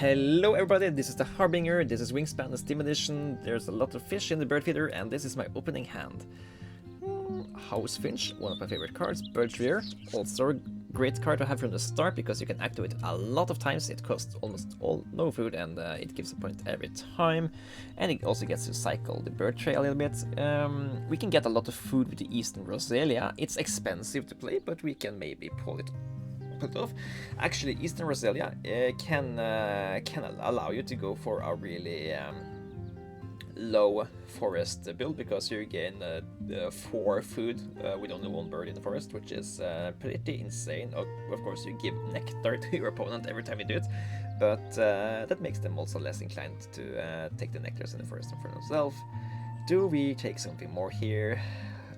Hello everybody, this is the Harbinger, this is Wingspan, the Steam Edition, there's a lot of fish in the bird feeder, and this is my opening hand. House Finch, one of my favorite cards. Birdrear, also a great card to have from the start because you can activate it a lot of times. It costs almost no food and it gives a point every time. And it also gets to cycle the bird tray a little bit. We can get a lot of food with the Eastern Roselia. It's expensive to play, but we can maybe pull it off. Actually, Eastern Roselia can allow you to go for a really low forest build because you gain 4 food with only 1 bird in the forest, which is pretty insane. Of course, you give nectar to your opponent every time you do it, but that makes them also less inclined to take the nectars in the forest for themselves. Do we take something more here?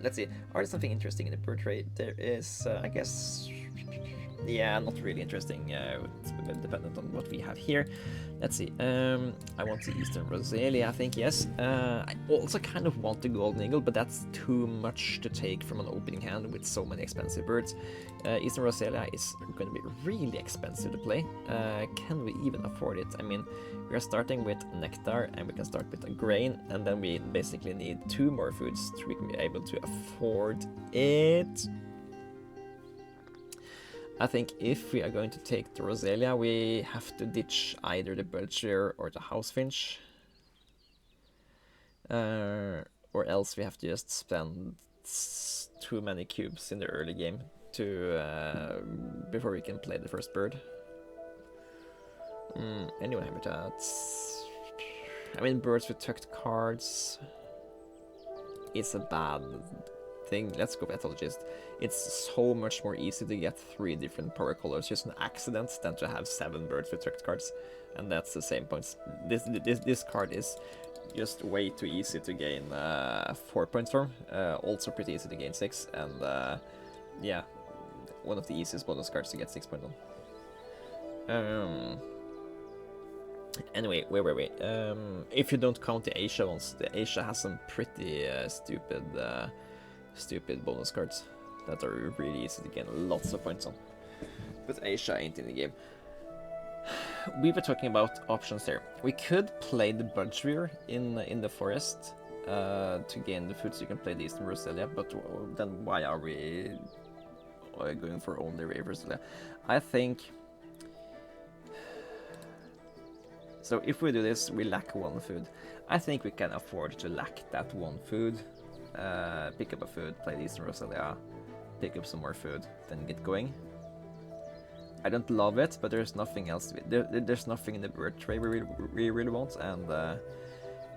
Let's see. Are there something interesting in the bird tray? There is, I guess. Yeah, not really interesting. It's dependent on what we have here. Let's see. I want the Eastern Roselia, I think, yes. I also kind of want the Golden Eagle, but that's too much to take from an opening hand with so many expensive birds. Eastern Roselia is going to be really expensive to play. Can we even afford it? I mean, we are starting with nectar, and we can start with a grain, and then we basically need 2 more foods so we can be able to afford it. I think if we are going to take the Roselia, we have to ditch either the Birdrear or the House Finch. Or else we have to just spend too many cubes in the early game to before we can play the first bird. Anyway, habitats. I mean, birds with tucked cards. It's a bad thing. Let's go Ethologist. It's so much more easy to get 3 different power colors just an accident than to have 7 birds with tucked cards, and that's the same points. This card is just way too easy to gain 4 points from. Also pretty easy to gain 6, and yeah, one of the easiest bonus cards to get 6 points on. Anyway, wait. If you don't count the Asia ones, the Asia has some pretty stupid bonus cards that are really easy to gain lots of points on. But Asia ain't in the game. We were talking about options there. We could play the Birdrear in the forest to gain the food so you can play the Eastern Roselia, but then why are we going for only Roselia? I think... So if we do this, we lack 1 food. I think we can afford to lack that 1 food. Pick up a food, play the Eastern Roselia, pick up some more food, then get going. I don't love it, but there's nothing else. There's nothing in the bird tray we really want, and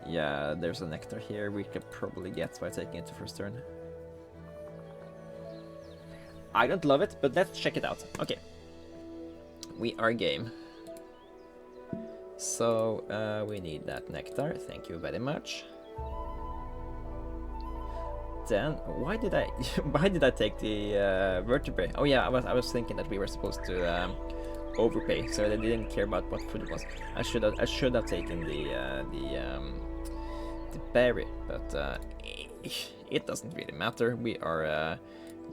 yeah, there's a nectar here we could probably get by taking it to first turn. I don't love it, but let's check it out. Okay, we are game. So we need that nectar. Thank you very much. Then why did I take the vertebrae? Oh yeah, I was thinking that we were supposed to overpay, so they didn't care about what food it was. I should have taken the berry, but it doesn't really matter. We are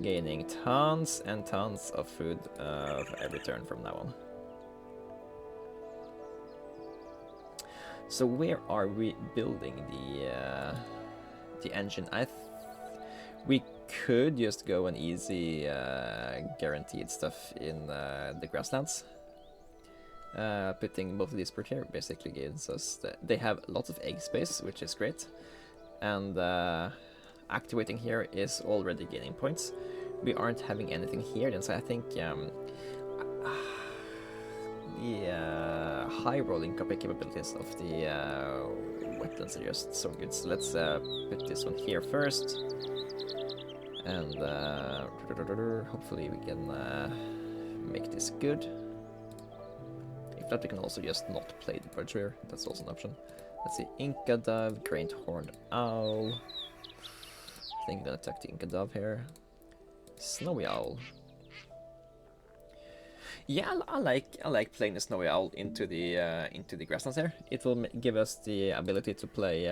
gaining tons and tons of food every turn from now on. So where are we building the engine? We could just go an easy guaranteed stuff in the grasslands. Putting both of these per here basically gives us they have lots of egg space, which is great, and activating here is already gaining points. We aren't having anything here, then, so I think high rolling capabilities of the wetlands are just so good. So let's put this one here first, and hopefully we can make this good. If not, we can also just not play the Birdrear. That's also an option. Let's see, Inca Dove, Great Horned Owl. I think I'm gonna attack the Inca Dove here. Snowy Owl. Yeah, I like playing the Snowy Owl into the grasslands here. It will give us the ability to play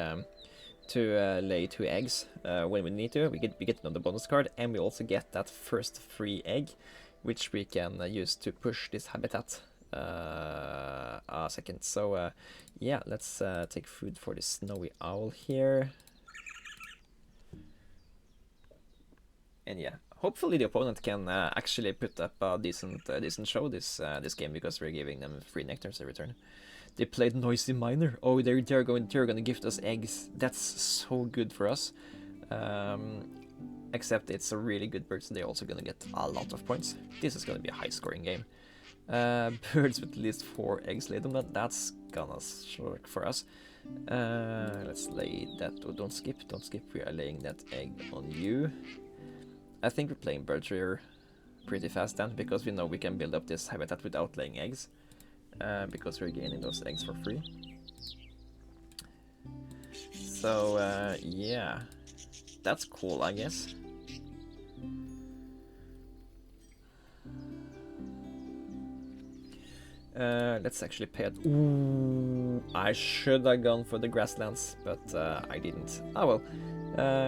lay 2 eggs when we need to. We get another bonus card, and we also get that first free egg, which we can use to push this habitat a last second. So yeah, let's take food for the snowy owl here. And yeah, hopefully the opponent can actually put up a decent show this game, because we're giving them free nectars every turn. They played Noisy Miner. Oh, they're gonna gift us eggs. That's so good for us. Except it's a really good bird, so they're also gonna get a lot of points. This is gonna be a high-scoring game. Birds with at least 4 eggs laid on that. That's gonna work for us. Let's lay that. Oh, don't skip. We are laying that egg on you. I think we're playing bird here pretty fast then, because we know we can build up this habitat without laying eggs. Because we're gaining those eggs for free. So yeah, that's cool, I guess. Let's actually pay it. Ooh, I should have gone for the grasslands, but I didn't. Oh well,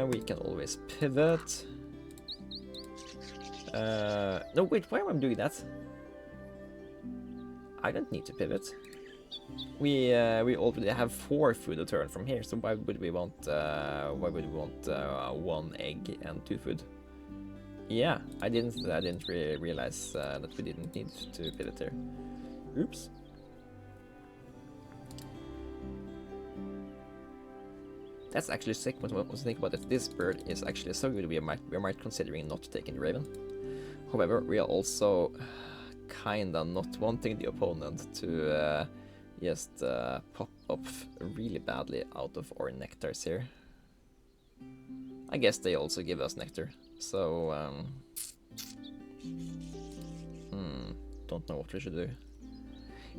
we can always pivot. No, wait, why am I doing that? I don't need to pivot. We already have 4 food a turn from here, so why would we want 1 egg and 2 food? Yeah, I didn't really realize that we didn't need to pivot there. Oops. That's actually sick. When I think about it, this bird is actually so good. We might considering not taking the raven. However, we are also kinda not wanting the opponent to just pop up really badly out of our nectars here. I guess they also give us nectar, so don't know what we should do.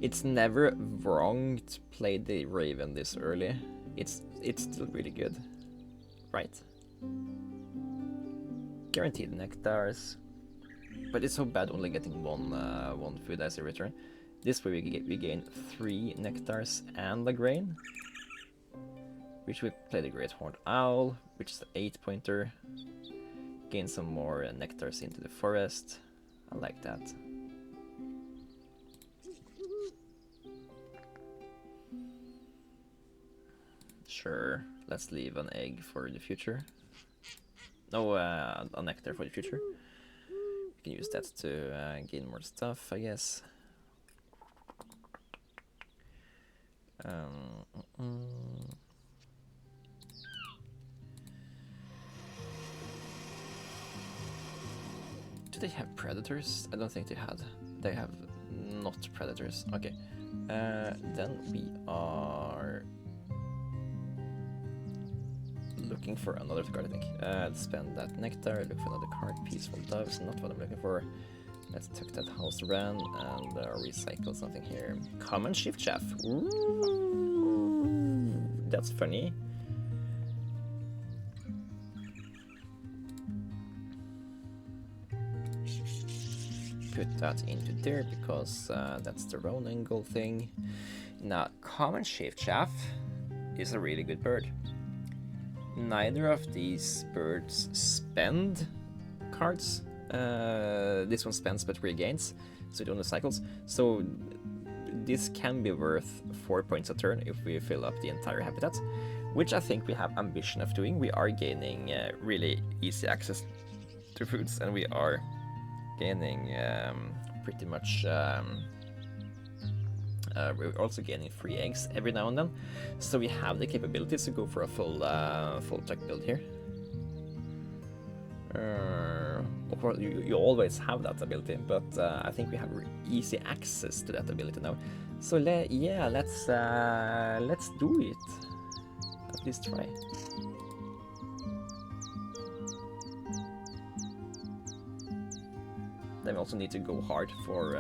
It's never wrong to play the raven this early. It's still really good, right? Guaranteed nectars. But it's so bad only getting one food as a return. This way we gain 3 nectars and a grain. Which we play the Great Horned Owl, which is the 8-pointer. Gain some more nectars into the forest. I like that. Sure, let's leave an egg for the future. No, a nectar for the future. We can use that to gain more stuff, I guess. Do they have predators? I don't think they had. They have not predators. Okay. Then we are looking for another card, I think. Spend that nectar, look for another card. Peaceful Doves, not what I'm looking for. Let's tuck that house wren and recycle something here. Common Chiffchaff. Ooh, that's funny. Put that into there because that's the round angle thing. Now, Common Chiffchaff is a really good bird. Neither of these birds spend cards. This one spends but regains, so it only cycles. So this can be worth 4 points a turn if we fill up the entire habitat, which I think we have ambition of doing. We are gaining really easy access to foods, and we are gaining pretty much. We're also gaining free eggs every now and then, so we have the capabilities to go for a full tuck build here. Of course, you always have that ability, but I think we have easy access to that ability now. So yeah, let's do it. At least try. Then we also need to go hard for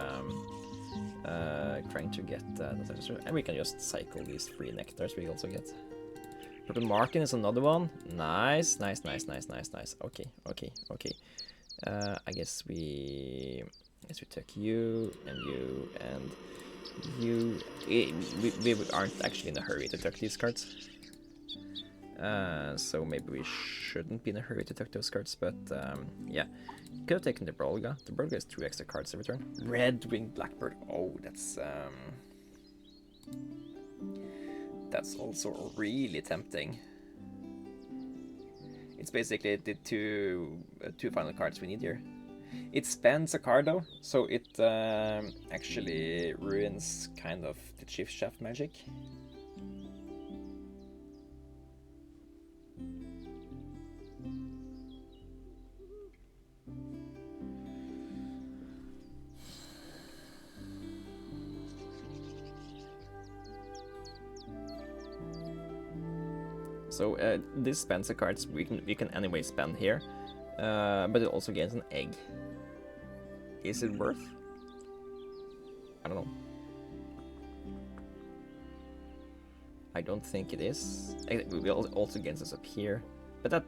trying to get and we can just cycle these 3 nectars we also get. Purple Markin is another one. Nice. Okay. I guess we took you and you and you. We aren't actually in a hurry to tuck these cards. So maybe we shouldn't be in a hurry to tuck those cards, but yeah. Could have taken the Brolga. The Brolga is 2 extra cards every turn. Red-winged blackbird. Oh, that's That's also really tempting. It's basically the two final cards we need here. It spends a card though, so it actually ruins kind of the Chiffchaff magic. So this spends the cards we can anyway spend here, but it also gains an egg. Is it worth? I don't know. I don't think it is. It also gains us up here, but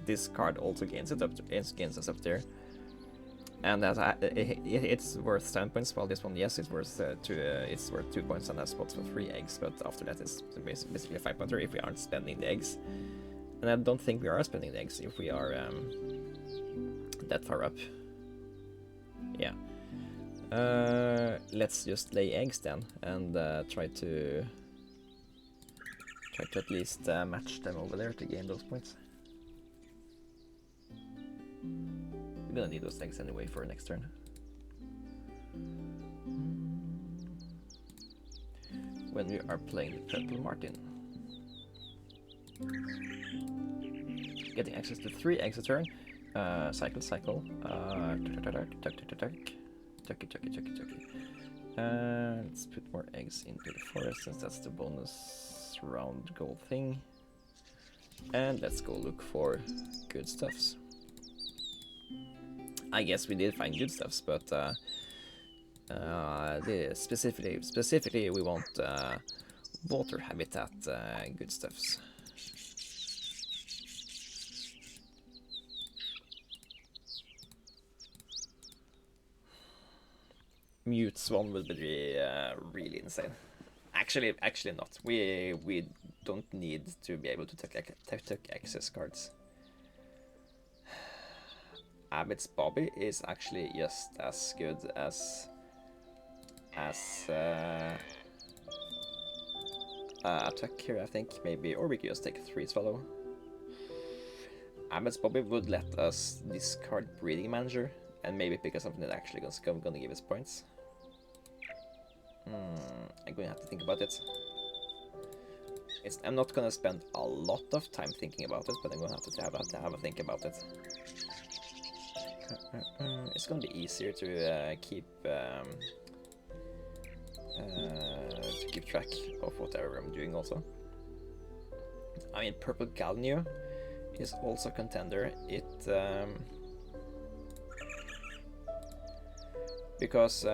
this card also gains us up there, and it's worth 7 points. While this one, yes, it's worth 2 points and has spots for 3 eggs. But after that, it's basically a 5-pointer if we aren't spending the eggs, and I don't think we are spending the eggs if we are that far up. Yeah. Let's just lay eggs then and try to at least match them over there to gain those points. We're gonna need those eggs anyway for next turn. When we are playing the Purple Martin. Getting access to 3 eggs a turn. Cycle. Tucky. Let's put more eggs into the forest since that's the bonus round goal thing. And let's go look for good stuffs. I guess we did find good stuffs, but specifically we want water habitat good stuffs. Mute Swan would be really insane. Actually not. We don't need to be able to take access cards. Abbott's Bobby is actually just as good as attack here, I think, maybe, or we could just take a 3 swallow. Abbott's Bobby would let us discard Breeding Manager and maybe pick up something that actually gonna give us points. I'm gonna have to think about it. I'm not gonna spend a lot of time thinking about it, but I'm gonna have to have a think about it. It's gonna be easier to keep track of whatever I'm doing also. I mean, Purple Gallinule is also a contender. Because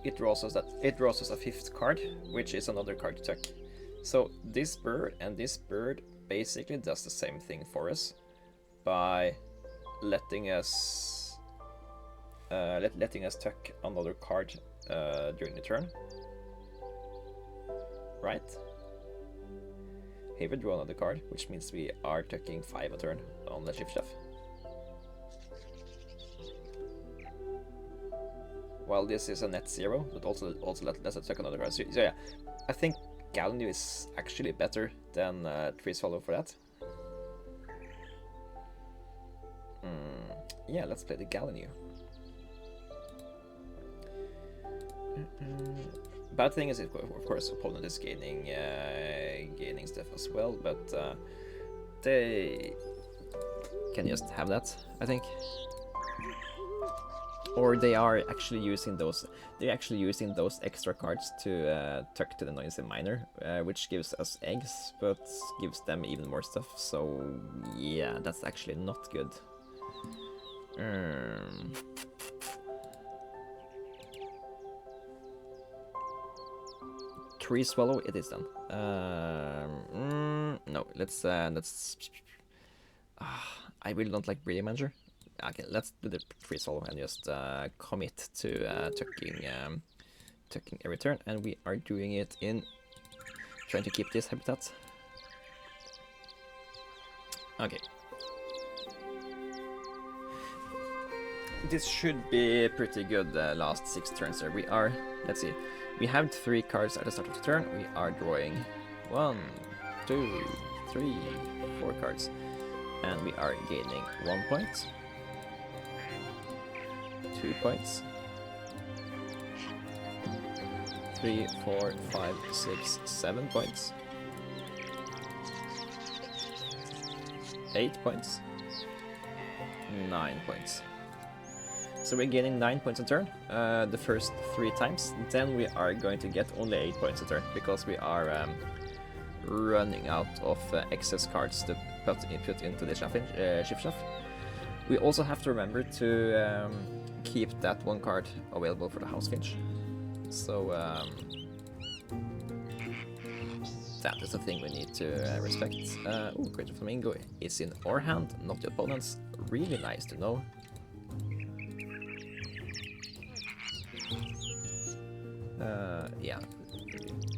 it draws us a 5th card, which is another card to tuck. So this bird and this bird basically does the same thing for us by letting us tuck another card during the turn, right? Here we draw another card, which means we are tucking 5 a turn on the Chiffchaff. While this is a net 0, but also lets us tuck another card. So yeah, I think Gallinule is actually better than 3 swallow for that. Yeah, let's play the Gallinule. Bad thing is, of course, opponent is gaining stuff as well, but they can just have that, I think. Or they are actually using those. They're actually using those extra cards to tuck to the Noisy Miner, which gives us eggs, but gives them even more stuff. So yeah, that's actually not good. 3 swallow it is then. No, let's. I really don't like Breeding Manager. Okay, let's do the 3 swallow and just commit to tucking every turn, and we are doing it in trying to keep this habitat. Okay. This should be pretty good last 6 turns there. We are, let's see, We have 3 cards at the start of the turn. We are drawing 1, 2, 3, 4 cards. And we are gaining 1 point, 2 points, 3, 4, 5, 6, 7 points, 8 points, 9 points. So we're gaining 9 points a turn the first 3 times. Then we are going to get only 8 points a turn because we are running out of excess cards to put into the Chiffchaff. We also have to remember to keep that 1 card available for the House Finch. So that is a thing we need to respect. Greater Flamingo is in our hand, not the opponent's. Really nice to know. Yeah,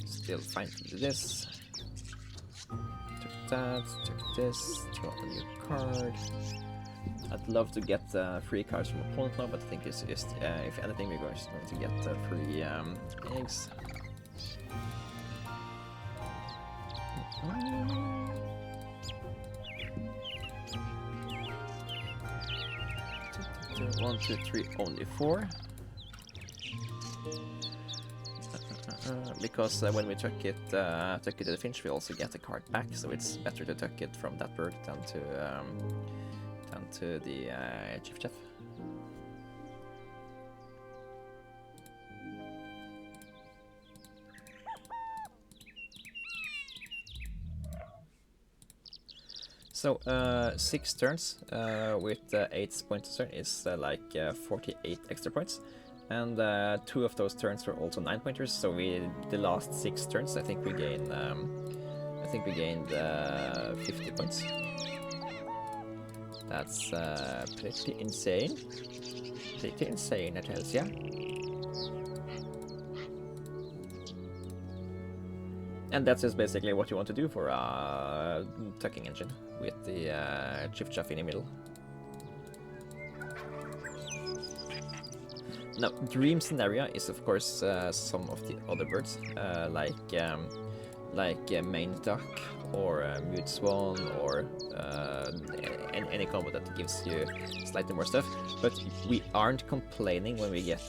still fine to do this. Took that, took this, draw a new card. I'd love to get 3 cards from opponent now, but I think it's just, if anything, we're going to get 3 eggs. One, two, three, only 4. Because when we tuck it to the Finch, we also get a card back, so it's better to tuck it from that bird than to the Chiffchaff. So 6 turns with 8 points a turn is like 48 extra points. And 2 of those turns were also 9 pointers, so the last 6 turns I think we gained 50 points. That's pretty insane. Pretty insane, I tells ya. And that's just basically what you want to do for a tucking engine with the Chiffchaff in the middle. Now, dream scenario is of course some of the other birds, like main duck or mute swan or any combo that gives you slightly more stuff. But we aren't complaining when we get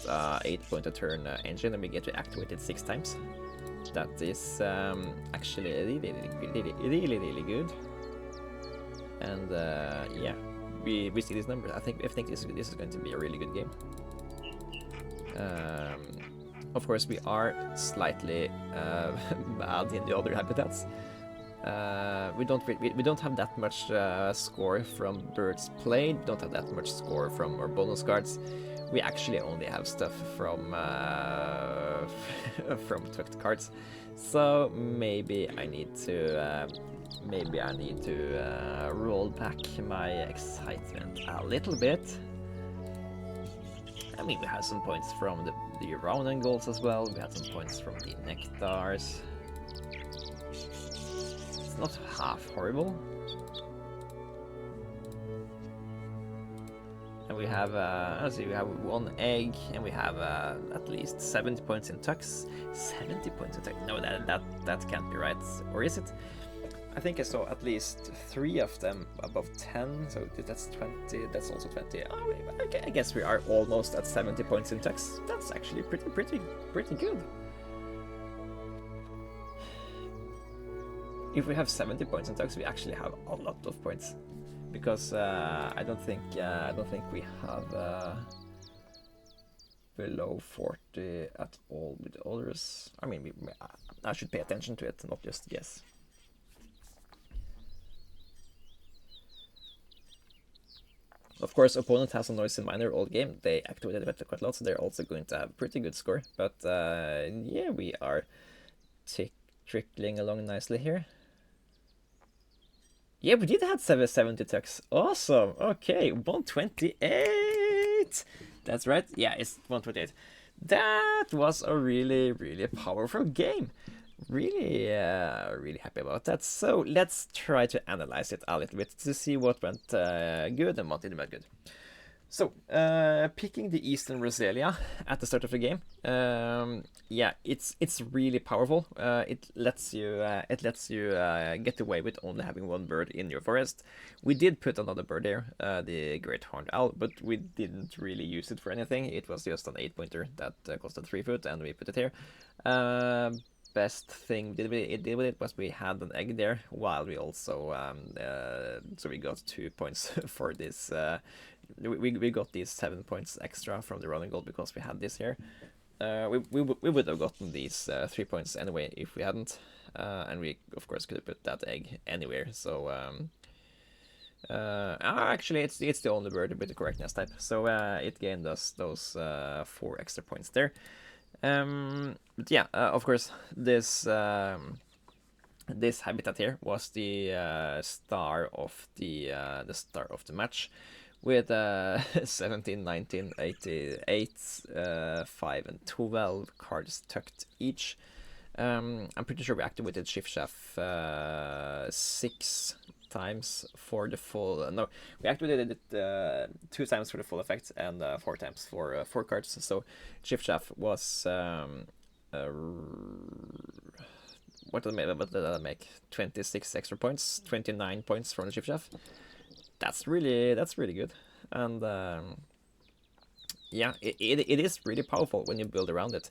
8 point a turn engine and we get to activate it 6 times. That is actually really good. And yeah, we see these numbers. I think this is going to be a really good game. Of course, we are slightly bad in the other habitats. We don't have that much score from birds played. Don't have that much score from our bonus cards. We actually only have stuff from from tucked cards. So maybe I need to roll back my excitement a little bit. I mean, we have some points from the round angles as well. We had some points from the nectars. It's not half horrible. And we have, let's see, we have 1 egg, and we have at least 70 points in tucks. 70 points in tucks? No, that can't be right. Or is it? I think I saw at least 3 of them above 10, so that's 20, that's also 20. Oh, I guess we are almost at 70 points in tucks. That's actually pretty good. If we have 70 points in tucks, we actually have a lot of points. Because I don't think we have below 40 at all with the others. I mean, I should pay attention to it, not just guess. Of course, opponent has a noisy miner all game. They activated it quite a lot, so they're also going to have a pretty good score. But yeah, we are trickling along nicely here. Yeah, we did have 70 tucks. Awesome. Okay, 128. That's right. Yeah, it's 128. That was a really powerful game. Really happy about that. So let's try to analyze it a little bit to see what went good and what didn't went good. So, picking the Eastern Roselia at the start of the game, yeah, it's really powerful. It lets you get away with only having one bird in your forest. We did put another bird there, the Great Horned Owl, but we didn't really use it for anything. It was just an 8-pointer that costed 3 foot, and we put it here. Best thing it did with it was we had an egg there, while we also so we got 2 points for this. We got these 7 points extra from the running goal because we had this here. We would have gotten these 3 points anyway if we hadn't, and we of course could have put that egg anywhere. So actually, it's the only bird with the correct nest type, so it gained us those 4 extra points there. But yeah, of course, this habitat here was the star of the match, with 17, 19, 88, 5, and 12 cards tucked each. I'm pretty sure we activated Chiffchaff 6 times for the full. No, we activated it 2 times for the full effect and 4 times for 4 cards. So Chiffchaff was what did I make? 26 extra points, 29 points from the Chiffchaff. That's really good, and yeah, it is really powerful when you build around it.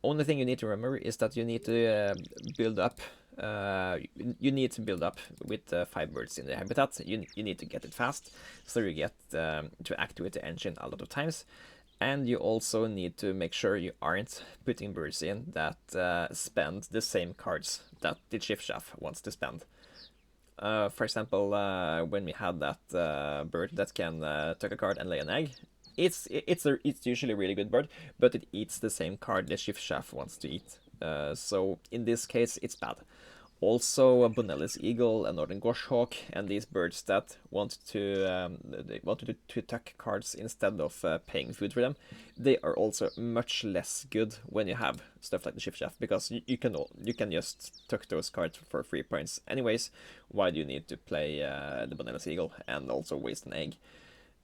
Only thing you need to remember is that you need to build up. You need to build up with 5 birds in the habitat. You need to get it fast, so you get to activate the engine a lot of times. And you also need to make sure you aren't putting birds in that spend the same cards that the Chiffchaff wants to spend. For example, when we had that bird that can tuck a card and lay an egg, it's usually a really good bird, but it eats the same card the Chiffchaff wants to eat. So in this case, it's bad. Also, a Bonelli's eagle, a northern goshawk, and these birds that want to tuck cards instead of paying food for them, they are also much less good when you have stuff like the Chiffchaff, because you can just tuck those cards for 3 points anyways. Why do you need to play the Bonelli's eagle and also waste an egg?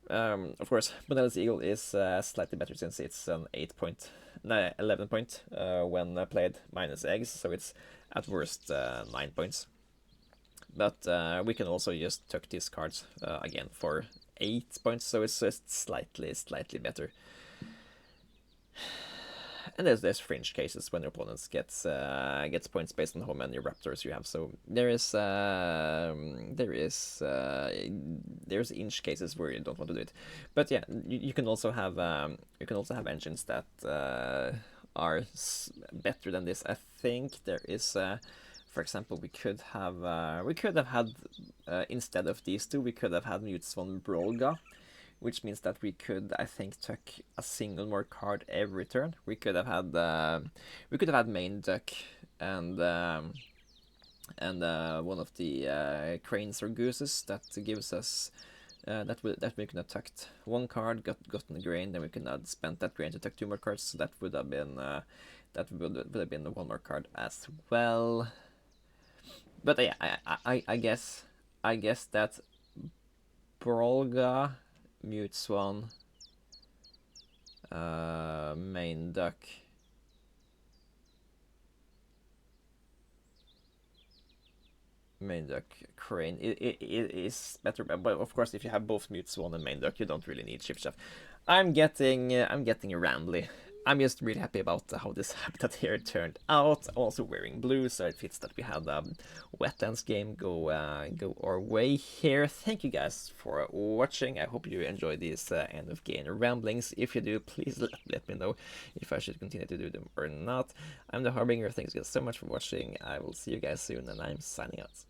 Of course, Bonelli's eagle is slightly better since it's an 11 point when played minus eggs, so it's at worst 9 points. But we can also just tuck these cards again for 8 points, so it's just slightly better. And there's fringe cases when your opponent gets points based on how many raptors you have. So there's inch cases where you don't want to do it. But yeah, you can also have engines that are better than this. I think there is, for example, we could have had instead of these two, we could have had Mutes von Brolga, which means that we could, I think, tuck a single more card every turn. We could have had Main Duck and one of the cranes or gooses that gives us that we could have tucked one card, gotten a grain, then we could have spent that grain to tuck 2 more cards. So that would have been one more card as well. But yeah, I guess that Brolga, Mute Swan, Main Duck, Crane, it is better, but of course if you have both Mute Swan and Main Duck, you don't really need Chiffchaff. I'm getting rambly. I'm just really happy about how this habitat here turned out. I'm also wearing blue, so it fits that we had a Wetlands game go our way here. Thank you guys for watching. I hope you enjoyed these end of game ramblings. If you do, please let me know if I should continue to do them or not. I'm the Harbinger. Thanks guys so much for watching. I will see you guys soon, and I'm signing out.